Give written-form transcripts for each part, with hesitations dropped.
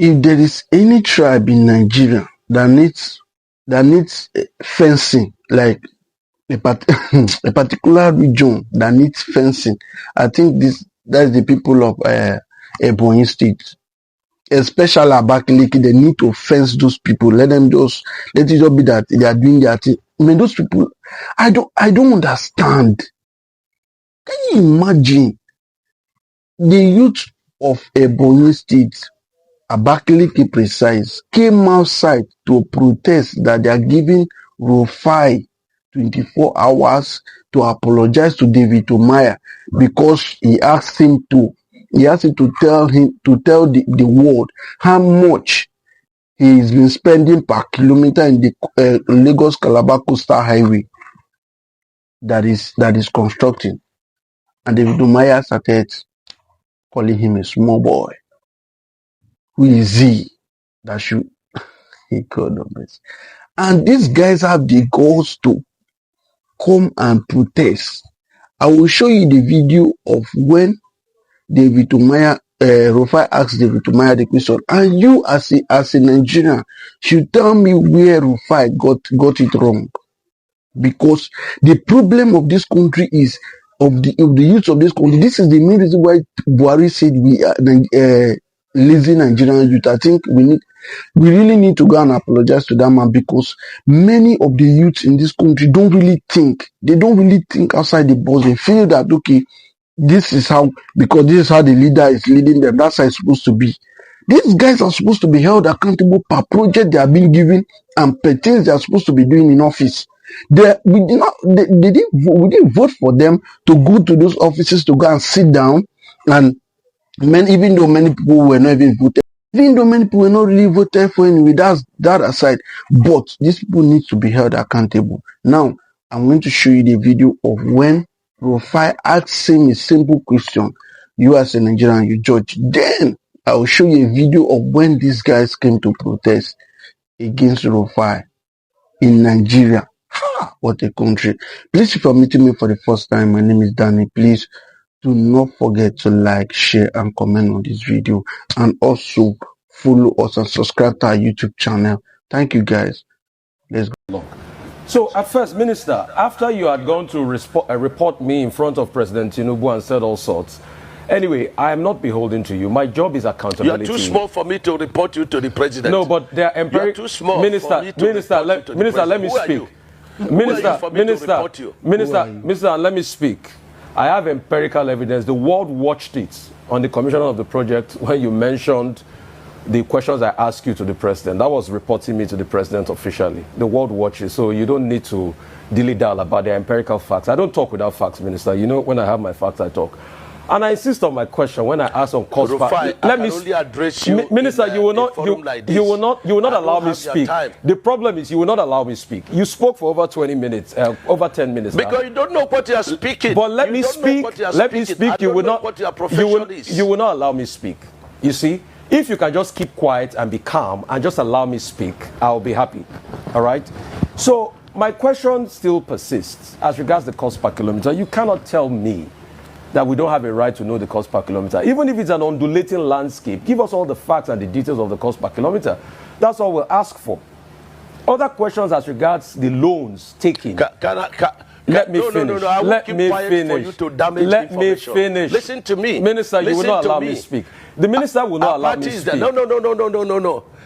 if there is any tribe in Nigeria that needs fencing, like a particular region that needs fencing, I think that's the people of Ebonyi State, especially Abakaliki. They need to fence those people. Let it just be that they are doing their thing. I mean, those people, I don't understand. Can you imagine the youth of Ebonyi State, Abakaliki precise, came outside to protest that they are giving Rufai 24 hours to apologize to David Umahi because he asked him to tell the world how much he's been spending per kilometer in the Lagos Calabar Coastal Highway that is constructing. And David Umahi started calling him a small boy. Who is he that should he called on this? And these guys have the goals to come and protest. I will show you the video of when David Umahi, Rufai asked David Umahi the question, and you as a Nigerian should tell me where Rufai got it wrong. Because the problem of this country is of the youth of this country. This is the main reason why Buhari said we are lazy Nigerian youth. I think we really need to go and apologize to that man, because many of the youths in this country don't really think. They don't really think outside the box. They feel that, okay, this is how the leader is leading them. That's how it's supposed to be. These guys are supposed to be held accountable per project they are being given and per things they are supposed to be doing in office. We didn't vote for them to go to those offices to go and sit down, and even though many people were not even voted, even though many people were not really voted for anyway, that's that aside. But these people need to be held accountable. Now, I'm going to show you the video of when Rufai asked him a simple question. You as a Nigerian, you judge. Then I will show you a video of when these guys came to protest against Rufai in Nigeria. What a country. Please, if you're meeting me for the first time, my name is Danny. Please do not forget to like, share, and comment on this video. And also follow us and subscribe to our YouTube channel. Thank you, guys. Let's go. So, at first, Minister, after you had gone to report me in front of President Tinubu and said all sorts, anyway, I am not beholden to you. My job is accountability. You are too small for me to report you to the president. No, but they are empirical. You are too small. Minister, let me speak. Minister, let me speak. I have empirical evidence. The world watched it on the commission of the project when you mentioned the questions I asked you to the president. That was reporting me to the president officially. The world watches, so you don't need to dilly-dally about the empirical facts. I don't talk without facts, Minister. You know, when I have my facts, I talk. And I insist on my question when I ask on cost. Let me only address you. Minister, you will not allow me speak. The problem is you will not allow me speak. You spoke for over 20 minutes, over 10 minutes. Because you don't know what you are speaking. But let me speak. Let me speak. You will not. What your profession is. You will not allow me speak. You see, if you can just keep quiet and be calm and just allow me speak, I'll be happy. All right. So my question still persists as regards the cost per kilometer. You cannot tell me that we don't have a right to know the cost per kilometer. Even if it's an undulating landscape, give us all the facts and the details of the cost per kilometer. That's all we'll ask for. Other questions as regards the loans taken. Let me finish. Let me finish. Listen to me. Minister, you will not allow me to speak. The minister will not allow me to speak. No.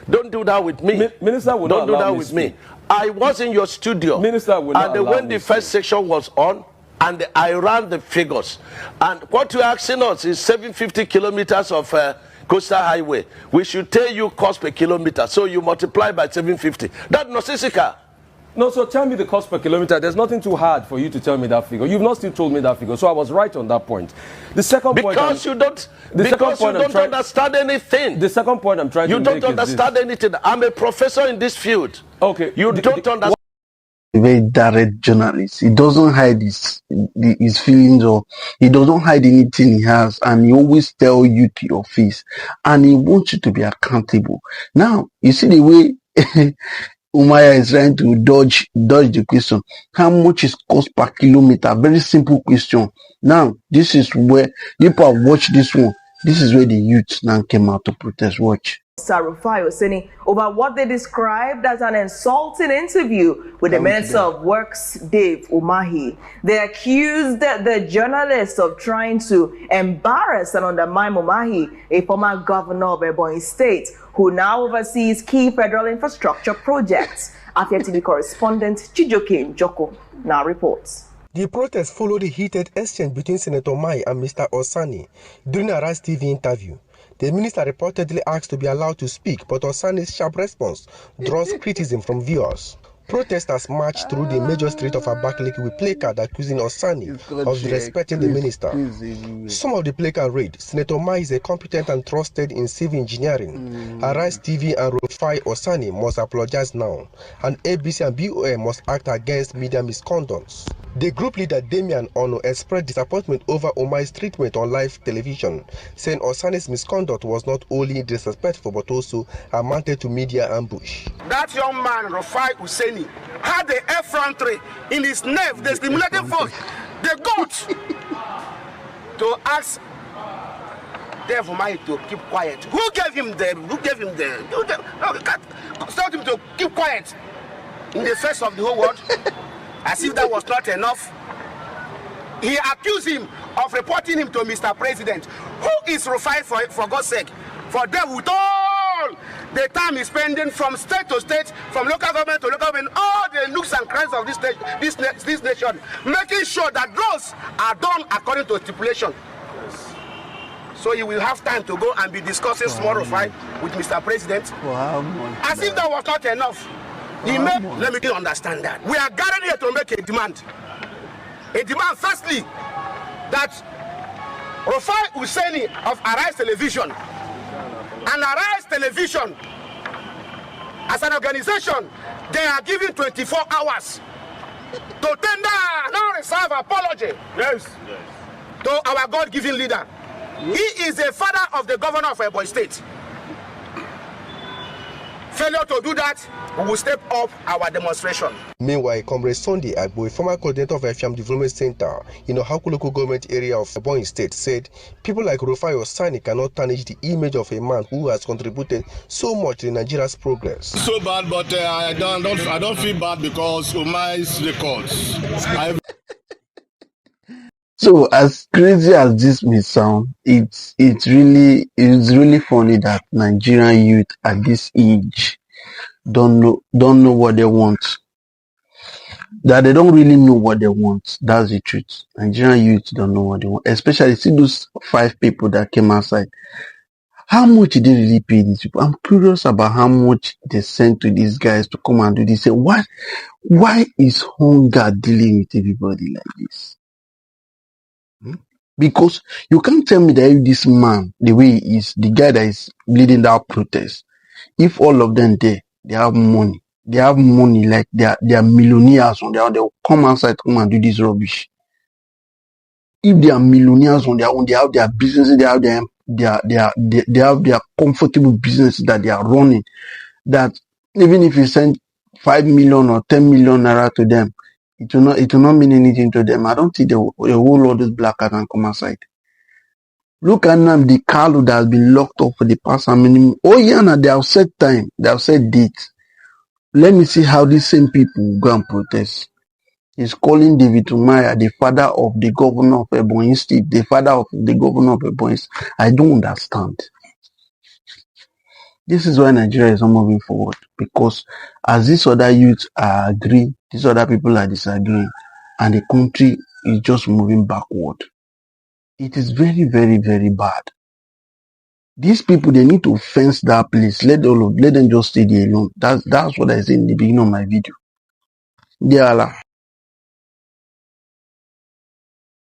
Don't do that with me. Minister will not allow me to speak. I was in your studio. Minister will not allow me to speak. And when the first section was on, and I ran the figures. And what you're asking us is 750 kilometers of coastal highway. We should tell you cost per kilometer. So you multiply by 750. That's nonsensical. No, so tell me the cost per kilometer. There's nothing too hard for you to tell me that figure. You've not still told me that figure. So I was right on that point. The second point... Because you don't understand anything. The second point I'm trying to make is You don't understand anything. I'm a professor in this field. Okay. You don't understand. A very direct journalist. He doesn't hide his feelings, or he doesn't hide anything he has, and he always tell you to your face, and he wants you to be accountable. Now, you see the way Umahi is trying to dodge the question. How much is cost per kilometer? Very simple question. Now, this is where people have watched this one. This is where the youth now came out to protest. Watch. Rufai Oseni over what they described as an insulting interview with the Minister of Works, David Umahi. They accused the journalist of trying to embarrass and undermine Umahi, a former governor of Ebonyi State, who now oversees key federal infrastructure projects. AriseTV correspondent Chijoke Njoko now reports. The protest followed a heated exchange between Senator Umahi and Mr. Oseni during a AriseTV interview. The minister reportedly asked to be allowed to speak, but Osani's sharp response draws criticism from viewers. Protesters marched through the major street of Abakaliki with placards accusing Oseni of disrespecting the minister. Some of the placards read, Senator Umahi is a competent and trusted in civil engineering. AriseTV and Rufai Oseni must apologize now, and ABC and BOM must act against media misconduct. The group leader Damian Ono expressed disappointment over Umahi's treatment on live television, saying Osani's misconduct was not only disrespectful but also amounted to media ambush. That young man, Rufai Oseni, had the effrontery in his nerve, the stimulating force, the guts to ask David Umahi to keep quiet. Who gave him told him to keep quiet in the face of the whole world? As if that was not enough, he accused him of reporting him to Mr. President. Who is Rufai, for God's sake? For them with all the time he's spending from state to state, from local government to local government, all the nooks and crannies of this nation, making sure that those are done according to stipulation. So he will have time to go and be discussing small Rufai with Mr. President. As if that was not enough. Let me understand that. We are gathered here to make a demand. A demand, firstly, that Rufai Oseni of Arise Television and Arise Television, as an organization, they are given 24 hours to tender non-reserve apology to our God-given leader. He is the father of the governor of Ebonyi State. Failure to do that, we will step up our demonstration. Meanwhile, Comrade Sunday Agbo, a former coordinator of Efiam Development Center in Ohaku local government area of Ebonyi State, said people like Rufai Oseni cannot tarnish the image of a man who has contributed so much to Nigeria's progress. So bad, but I don't feel bad because Umahi's records. So as crazy as this may sound, it's really funny that Nigerian youth at this age don't know what they want. That they don't really know what they want. That's the truth. Nigerian youth don't know what they want. Especially see those 5 people that came outside. How much did they really pay these people? I'm curious about how much they sent to these guys to come and do this. Why is hunger dealing with everybody like this? Because you can't tell me that if this man, the way he is, the guy that is leading that protest, if all of them they have money, like they are millionaires on their own, they'll come outside, come and do this rubbish. If they are millionaires on their own, they have their businesses, they have their comfortable businesses that they are running, that even if you send 5 million or 10 million naira to them, it will not mean anything to them. I don't think the whole lot of black can come outside. Look at them, the Kalu that has been locked up for the past how many. Oh yeah, now they have set time, they have set date. Let me see how these same people go and protest. He's calling David Umahi the father of the governor of Ebonyi State, the father of the governor of Ebonyi State. I don't understand. This is why Nigeria is not moving forward, because as these other youths are agreeing, these other people are disagreeing, and the country is just moving backward. It is very, very, very bad. These people, they need to fence that place. Let them just stay there alone. That's what I said in the beginning of my video. Dear Allah.